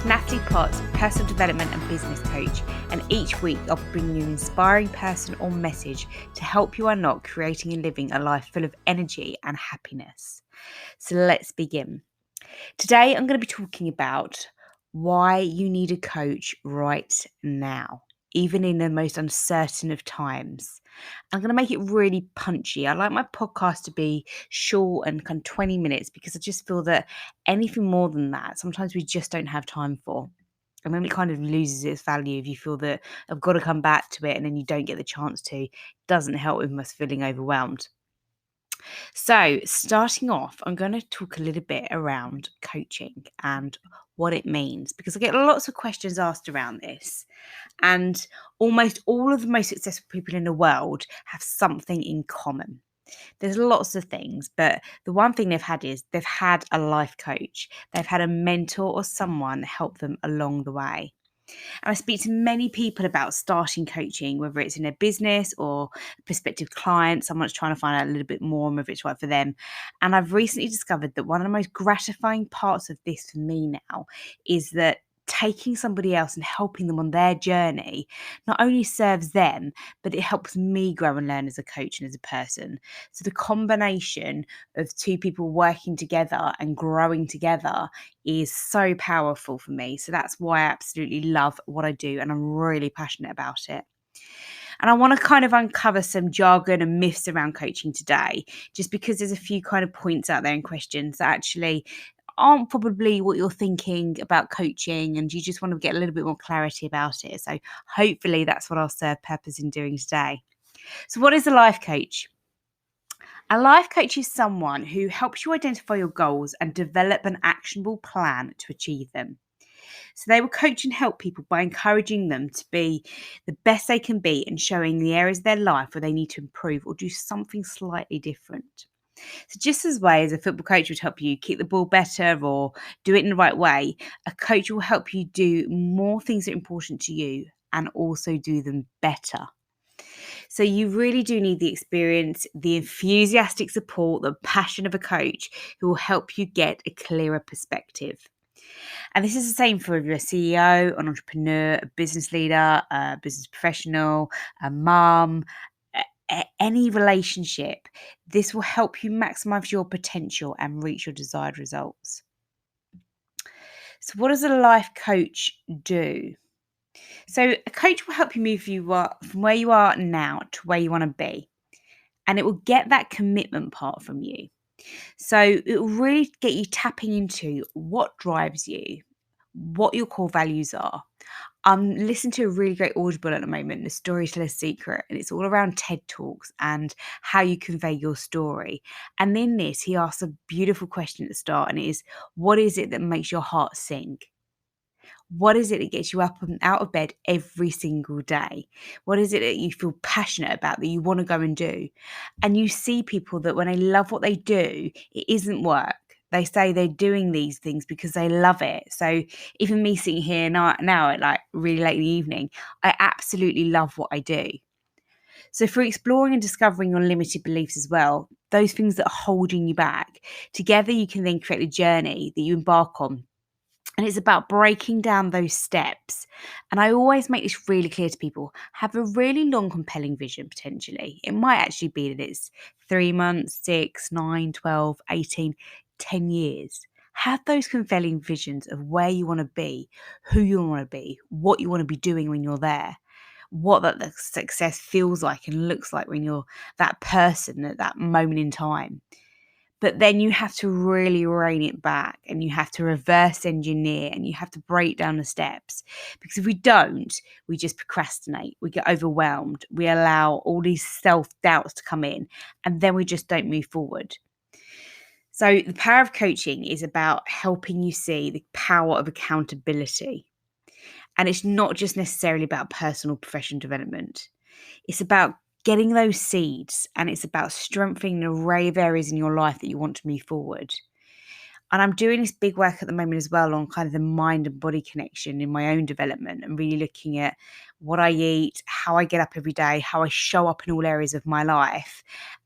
Natalie Potts, personal development and business coach, and each week I'll bring you an inspiring person or message to help you unlock creating and living a life full of energy and happiness. So let's begin. Today I'm going to be talking about why you need a coach right now, even in the most uncertain of times. I'm going to make it really punchy. I like my podcast to be short and kind of 20 minutes because I just feel that anything more than that, sometimes we just don't have time for. And then it kind of loses its value if you feel that I've got to come back to it and then you don't get the chance to. It doesn't help with us feeling overwhelmed. So, starting off, I'm going to talk a little bit around coaching and what it means because I get lots of questions asked around this. And almost all of the most successful people in the world have something in common. There's lots of things, but the one thing they've had is they've had a life coach. They've had a mentor or someone help them along the way. And I speak to many people about starting coaching, whether it's in a business or a prospective client, someone's trying to find out a little bit more and whether it's right for them. And I've recently discovered that one of the most gratifying parts of this for me now is that taking somebody else and helping them on their journey not only serves them, but it helps me grow and learn as a coach and as a person. So the combination of two people working together and growing together is so powerful for me. So that's why I absolutely love what I do and I'm really passionate about it. And I want to kind of uncover some jargon and myths around coaching today, just because there's a few kind of points out there and questions that actually aren't probably what you're thinking about coaching and you just want to get a little bit more clarity about it. So hopefully that's what I'll serve purpose in doing today. So what is a life coach? A life coach is someone who helps you identify your goals and develop an actionable plan to achieve them. So they will coach and help people by encouraging them to be the best they can be and showing the areas of their life where they need to improve or do something slightly different. So just as way as a football coach would help you kick the ball better or do it in the right way, a coach will help you do more things that are important to you and also do them better. So you really do need the experience, the enthusiastic support, the passion of a coach who will help you get a clearer perspective. And this is the same for if you're a CEO, an entrepreneur, a business leader, a business professional, a mum, any relationship. This will help you maximize your potential and reach your desired results. So what does a life coach do? So a coach will help you move you from where you are now to where you want to be. And it will get that commitment part from you. So it will really get you tapping into what drives you, what your core values are. I'm listening to a really great Audible at the moment, The Storyteller's Secret, and it's all around TED Talks and how you convey your story. And in this, he asks a beautiful question at the start, and it is, what is it that makes your heart sing? What is it that gets you up and out of bed every single day? What is it that you feel passionate about that you want to go and do? And you see people that when they love what they do, it isn't work. They say they're doing these things because they love it. So even me sitting here now at like really late in the evening, I absolutely love what I do. So for exploring and discovering your limited beliefs as well, those things that are holding you back, together you can then create a journey that you embark on. And it's about breaking down those steps. And I always make this really clear to people. Have a really long, compelling vision, potentially. It might actually be that it's 3 months, 6, 9, 12, 18, 10 years. Have those compelling visions of where you want to be, who you want to be, what you want to be doing when you're there, what that success feels like and looks like when you're that person at that moment in time. But then you have to really rein it back and you have to reverse engineer and you have to break down the steps. Because if we don't, we just procrastinate, we get overwhelmed, we allow all these self-doubts to come in and then we just don't move forward. So the power of coaching is about helping you see the power of accountability. And it's not just necessarily about personal professional development. It's about getting those seeds and it's about strengthening an array of areas in your life that you want to move forward. And I'm doing this big work at the moment as well on kind of the mind and body connection in my own development and really looking at what I eat, how I get up every day, how I show up in all areas of my life.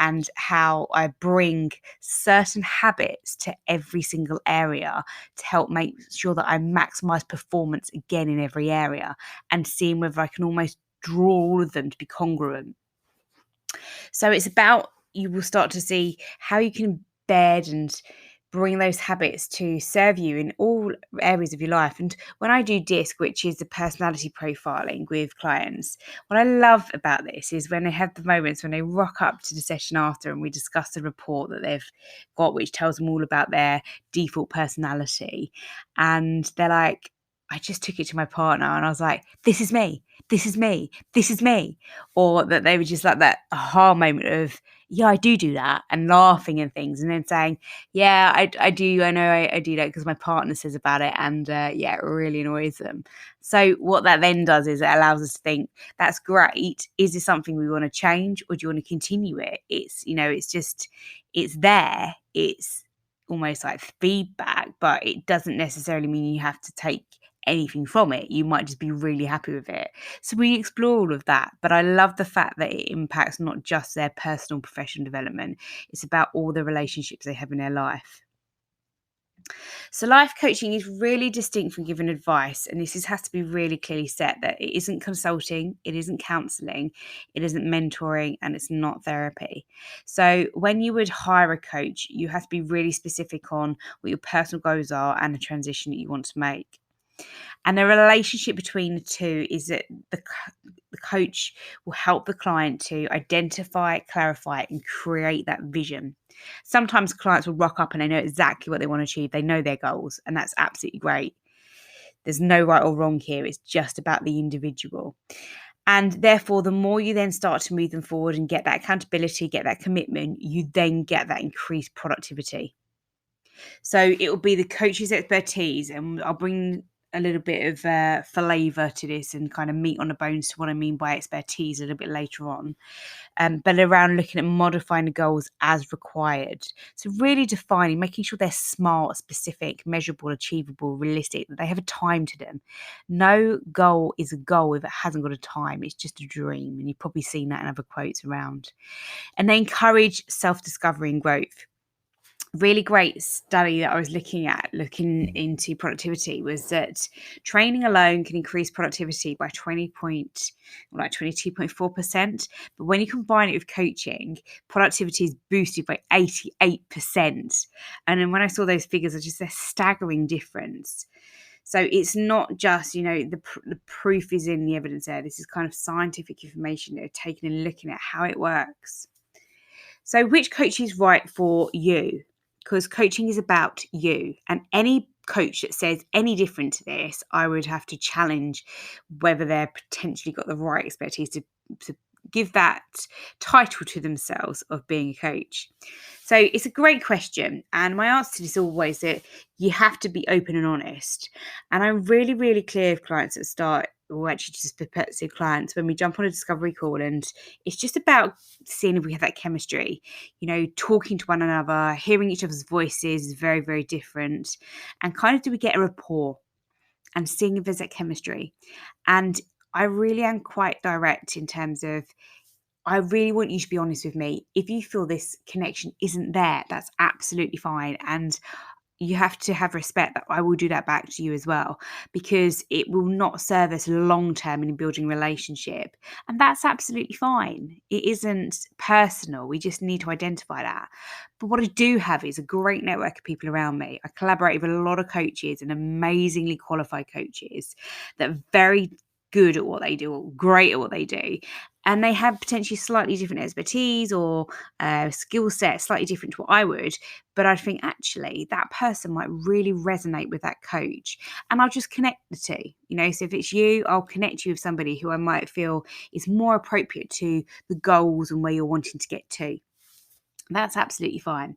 and how I bring certain habits to every single area to help make sure that I maximize performance again in every area, and seeing whether I can almost draw all of them to be congruent. So it's about, you will start to see how you can embed and bring those habits to serve you in all areas of your life. And when I do DISC, which is the personality profiling with clients, what I love about this is when they have the moments when they rock up to the session after and we discuss the report that they've got, which tells them all about their default personality. And they're like, I just took it to my partner and I was like, this is me, this is me, this is me. Or that they were just like that aha moment of, yeah, I do that, and laughing and things, and then saying, yeah, I do, I know I do that because my partner says about it, and yeah, it really annoys them. So what that then does is it allows us to think, that's great. Is this something we want to change, or do you want to continue it? It's, it's just, it's there. It's almost like feedback, but it doesn't necessarily mean you have to take anything from it. You might just be really happy with it. So we explore all of that, but I love the fact that it impacts not just their personal professional development, it's about all the relationships they have in their life. So life coaching is really distinct from giving advice, and has to be really clearly set that it isn't consulting, it isn't counselling, it isn't mentoring, and it's not therapy. So when you would hire a coach, you have to be really specific on what your personal goals are and the transition that you want to make. And the relationship between the two is that the coach will help the client to identify, clarify, and create that vision. Sometimes clients will rock up and they know exactly what they want to achieve. They know their goals, and that's absolutely great. There's no right or wrong here. It's just about the individual. And therefore, the more you then start to move them forward and get that accountability, get that commitment, you then get that increased productivity. So it will be the coach's expertise, and I'll bring a little bit of flavour to this and kind of meat on the bones to what I mean by expertise a little bit later on. But around looking at modifying the goals as required. So really defining, making sure they're smart, specific, measurable, achievable, realistic, that they have a time to them. No goal is a goal if it hasn't got a time. It's just a dream. And you've probably seen that in other quotes around. And they encourage self-discovery and growth. Really great study that I was looking into productivity was that training alone can increase productivity by 22.4%. But when you combine it with coaching, productivity is boosted by 88%. And then when I saw those figures, I just, they're staggering difference. So it's not just, the proof is in the evidence there. This is kind of scientific information that are taken and looking at how it works. So which coach is right for you? Because coaching is about you, and any coach that says any different to this, I would have to challenge whether they're potentially got the right expertise to give that title to themselves of being a coach. So it's a great question, and my answer to this is always that you have to be open and honest. And I'm really, really clear with clients at the start, or actually just prospective clients, when we jump on a discovery call, and it's just about seeing if we have that chemistry, talking to one another, hearing each other's voices is very, very different, and kind of do we get a rapport, and seeing if there's that chemistry. And I really am quite direct in terms of, I really want you to be honest with me. If you feel this connection isn't there, that's absolutely fine. And you have to have respect that I will do that back to you as well, because it will not serve us long term in building relationship. And that's absolutely fine. It isn't personal. We just need to identify that. But what I do have is a great network of people around me. I collaborate with a lot of coaches and amazingly qualified coaches that are very good at what they do, or great at what they do. And they have potentially slightly different expertise or skill set, slightly different to what I would. But I think actually that person might really resonate with that coach. And I'll just connect the two. So if it's you, I'll connect you with somebody who I might feel is more appropriate to the goals and where you're wanting to get to. That's absolutely fine.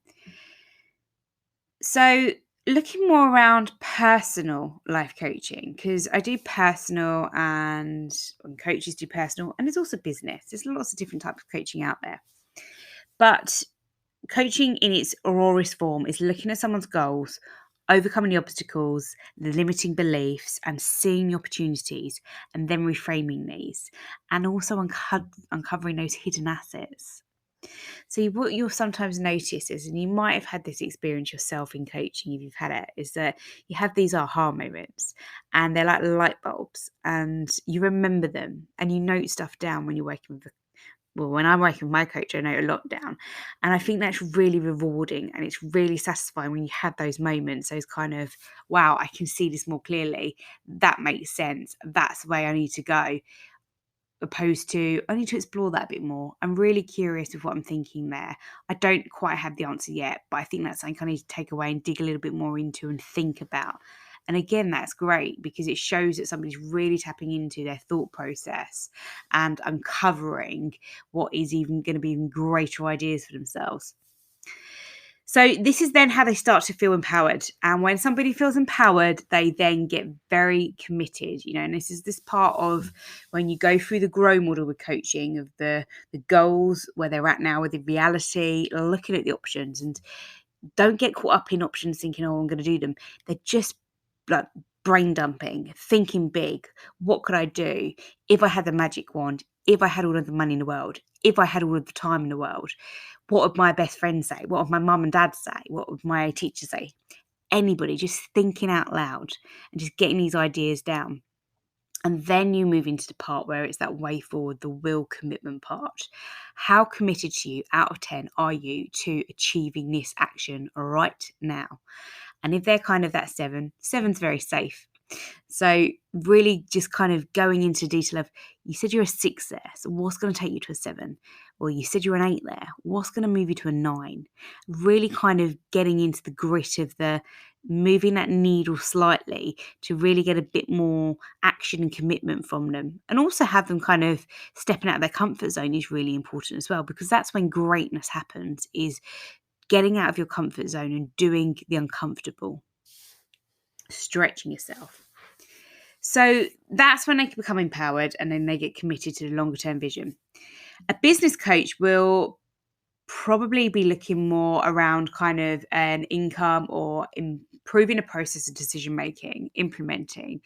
So looking more around personal life coaching, because I do personal and coaches do personal, and there's also business. There's lots of different types of coaching out there. But coaching in its rawest form is looking at someone's goals, overcoming the obstacles, the limiting beliefs, and seeing the opportunities, and then reframing these, and also uncovering those hidden assets. So what you'll sometimes notice is, and you might have had this experience yourself in coaching if you've had it, is that you have these aha moments and they're like light bulbs and you remember them and you note stuff down when you're working with when I'm working with my coach, I note a lot down. And I think that's really rewarding and it's really satisfying when you have those moments, those kind of, wow, I can see this more clearly. That makes sense. That's the way I need to go. Opposed to, I need to explore that a bit more. I'm really curious of what I'm thinking there. I don't quite have the answer yet, but I think that's something I need to take away and dig a little bit more into and think about. And again, that's great because it shows that somebody's really tapping into their thought process and uncovering what is even going to be even greater ideas for themselves. So this is then how they start to feel empowered. And when somebody feels empowered, they then get very committed, and this is this part of when you go through the grow model with coaching of the goals, where they're at now with the reality, looking at the options, and don't get caught up in options thinking, oh, I'm going to do them. They're just like brain dumping, thinking big. What could I do if I had the magic wand? If I had all of the money in the world? If I had all of the time in the world? What would my best friend say? What would my mum and dad say? What would my teacher say? Anybody, just thinking out loud and just getting these ideas down. And then you move into the part where it's that way forward, the will commitment part. How committed to you out of 10 are you to achieving this action right now? And if they're kind of that 7's very safe. So really just kind of going into detail of, you said you're a 6 there, so what's going to take you to a 7? Well, you said you're an 8 there, what's going to move you to a 9? Really kind of getting into the grit of the moving that needle slightly to really get a bit more action and commitment from them. And also have them kind of stepping out of their comfort zone is really important as well, because that's when greatness happens, is getting out of your comfort zone and doing the uncomfortable, stretching yourself. So that's when they can become empowered and then they get committed to the longer term vision. A business coach will probably be looking more around kind of an income or improving a process of decision making, implementing,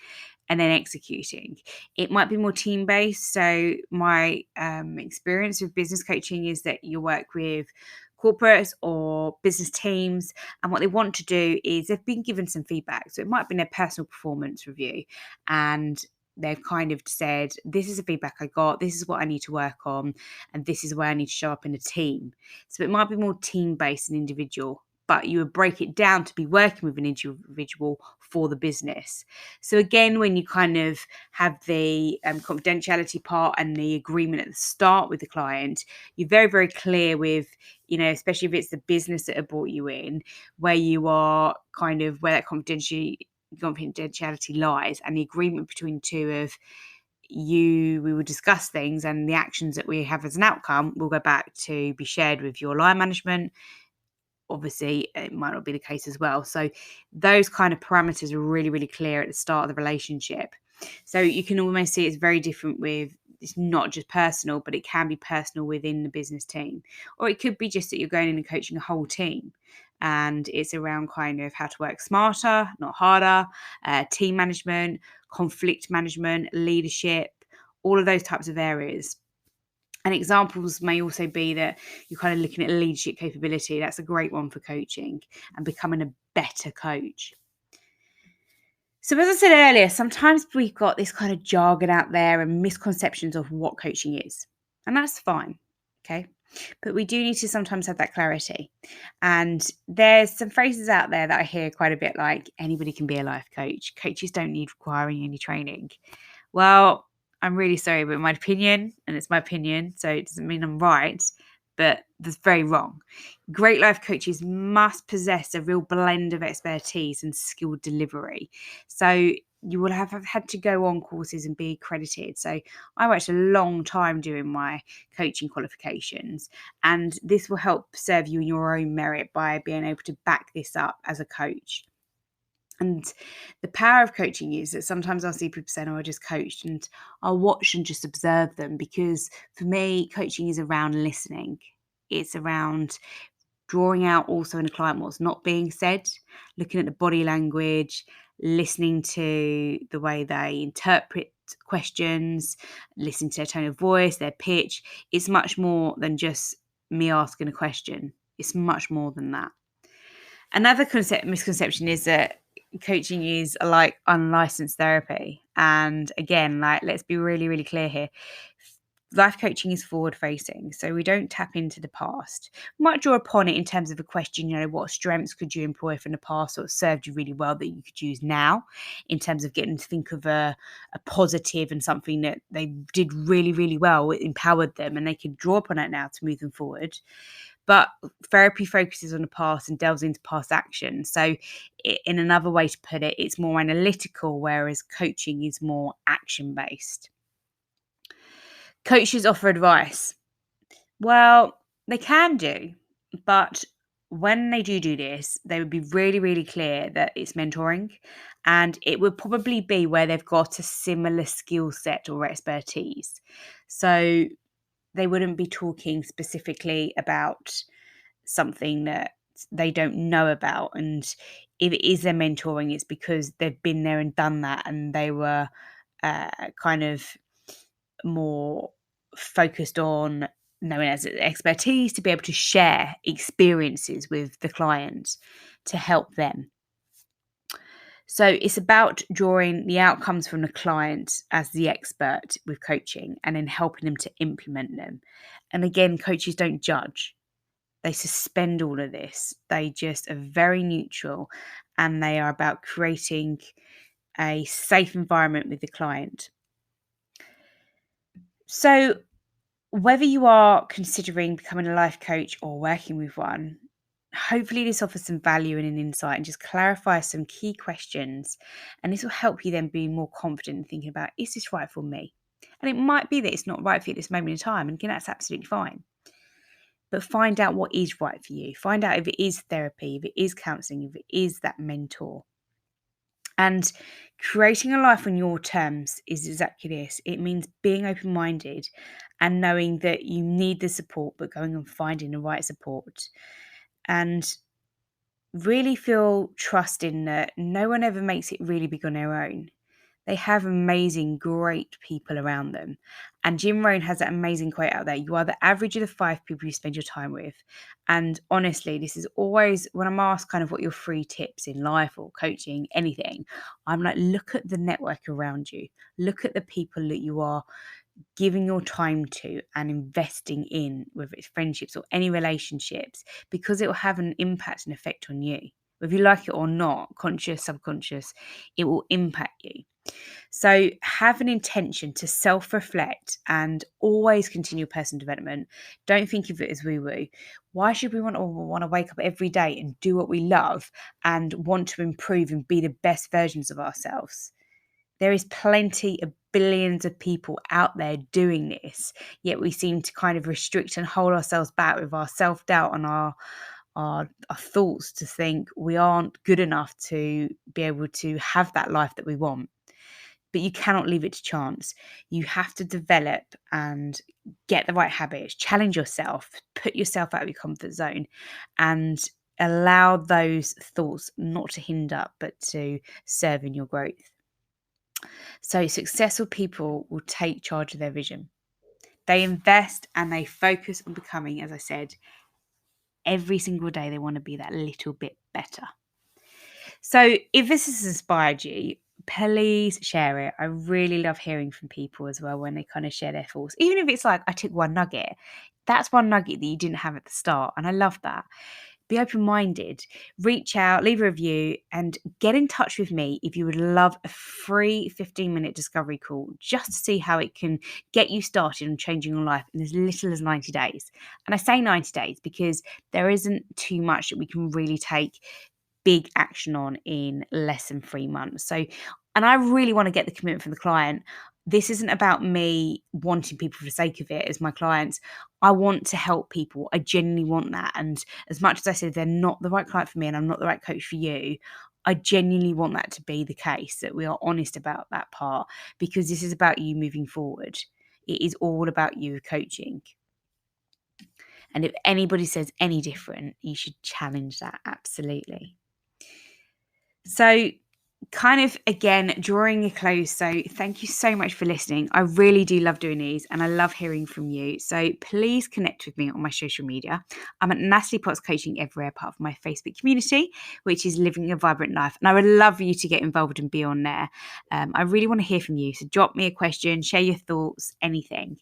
and then executing. It might be more team based. So my experience with business coaching is that you work with corporates or business teams, and what they want to do is they've been given some feedback. So it might have been their personal performance review, and they've kind of said, this is the feedback I got, this is what I need to work on, and this is where I need to show up in a team. So it might be more team-based and individual, but you would break it down to be working with an individual for the business. So again, when you kind of have the confidentiality part and the agreement at the start with the client, you're very, very clear with, especially if it's the business that have brought you in, where you are kind of where that confidentiality lies, and the agreement between two of we will discuss things, and the actions that we have as an outcome will go back to be shared with your line management. Obviously, it might not be the case as well. So those kind of parameters are really, really clear at the start of the relationship. So you can almost see it's very different with, it's not just personal, but it can be personal within the business team. Or it could be just that you're going in and coaching a whole team. And it's around kind of how to work smarter, not harder, team management, conflict management, leadership, all of those types of areas. And examples may also be that you're kind of looking at leadership capability. That's a great one for coaching and becoming a better coach. So as I said earlier, sometimes we've got this kind of jargon out there and misconceptions of what coaching is. And that's fine, okay? But we do need to sometimes have that clarity. And there's some phrases out there that I hear quite a bit, like, anybody can be a life coach. Coaches don't need requiring any training. Well, I'm really sorry, but my opinion, and it's my opinion, so it doesn't mean I'm right, but that's very wrong. Great life coaches must possess a real blend of expertise and skilled delivery. So you will have had to go on courses and be accredited. So I worked a long time doing my coaching qualifications, and this will help serve you in your own merit by being able to back this up as a coach. And the power of coaching is that sometimes I'll see people saying, oh, I just coached, and I'll watch and just observe them, because for me, coaching is around listening. It's around drawing out also in a client what's not being said, looking at the body language, listening to the way they interpret questions, listening to their tone of voice, their pitch. It's much more than just me asking a question. It's much more than that. Another misconception is that coaching is like unlicensed therapy. And again, like, let's be really, really clear here. Life coaching is forward facing, so we don't tap into the past. We might draw upon it in terms of a question, what strengths could you employ from the past or served you really well that you could use now, in terms of getting to think of a positive and something that they did really, really well, it empowered them and they could draw upon it now to move them forward. But therapy focuses on the past and delves into past action. So in another way to put it, it's more analytical, whereas coaching is more action based. Coaches offer advice. Well, they can do, but when they do this, they would be really, really clear that it's mentoring, and it would probably be where they've got a similar skill set or expertise. So they wouldn't be talking specifically about something that they don't know about. And if it is their mentoring, it's because they've been there and done that, and they were kind of more focused on knowing as expertise to be able to share experiences with the client to help them. So it's about drawing the outcomes from the client as the expert with coaching and then helping them to implement them. And again, coaches don't judge. They suspend all of this. They just are very neutral, and they are about creating a safe environment with the client. So whether you are considering becoming a life coach or working with one, hopefully this offers some value and an insight and just clarify some key questions. And this will help you then be more confident in thinking about, is this right for me? And it might be that it's not right for you at this moment in time, and again, that's absolutely fine. But find out what is right for you. Find out if it is therapy, if it is counselling, if it is that mentor. And creating a life on your terms is exactly this. It means being open-minded and knowing that you need the support, but going and finding the right support. And really feel trust in that no one ever makes it really big on their own. They have amazing, great people around them. And Jim Rohn has that amazing quote out there: you are the average of the 5 people you spend your time with. And honestly, this is always when I'm asked kind of what your free tips in life or coaching, anything, I'm like, look at the network around you. Look at the people that you are giving your time to and investing in, whether it's friendships or any relationships, because it will have an impact and effect on you. Whether you like it or not, conscious, subconscious, it will impact you. So have an intention to self-reflect and always continue personal development. Don't think of it as woo-woo. Why should we want to wake up every day and do what we love and want to improve and be the best versions of ourselves? There is plenty of billions of people out there doing this, yet we seem to kind of restrict and hold ourselves back with our self-doubt and our thoughts to think we aren't good enough to be able to have that life that we want. But you cannot leave it to chance. You have to develop and get the right habits, challenge yourself, put yourself out of your comfort zone, and allow those thoughts not to hinder, but to serve in your growth. So successful people will take charge of their vision. They invest and they focus on becoming, as I said, every single day they want to be that little bit better. So if this has inspired you, please share it. I really love hearing from people as well when they kind of share their thoughts. Even if it's like, I took one nugget, that's one nugget that you didn't have at the start. And I love that. Be open-minded, reach out, leave a review, and get in touch with me if you would love a free 15-minute discovery call just to see how it can get you started on changing your life in as little as 90 days. And I say 90 days because there isn't too much that we can really take big action on in less than 3 months. So, and I really want to get the commitment from the client. This isn't about me wanting people for the sake of it as my clients. I want to help people. I genuinely want that. And as much as I said they're not the right client for me and I'm not the right coach for you, I genuinely want that to be the case, that we are honest about that part, because this is about you moving forward. It is all about you coaching. And if anybody says any different, you should challenge that, absolutely. So kind of again drawing a close. So thank you so much for listening. I really do love doing these and I love hearing from you. So please connect with me on my social media. I'm at Natalie Potts Coaching everywhere, apart from my Facebook community, which is Living a Vibrant Life. And I would love you to get involved and be on there. I really want to hear from you. So drop me a question, share your thoughts, anything.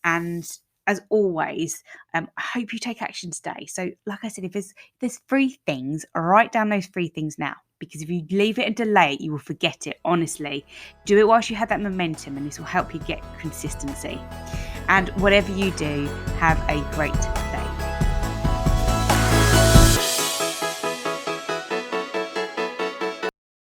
And as always, I hope you take action today. So like I said, if there's 3 things, write down those 3 things now. Because if you leave it and delay it, you will forget it. Honestly, do it whilst you have that momentum, and this will help you get consistency. And whatever you do, have a great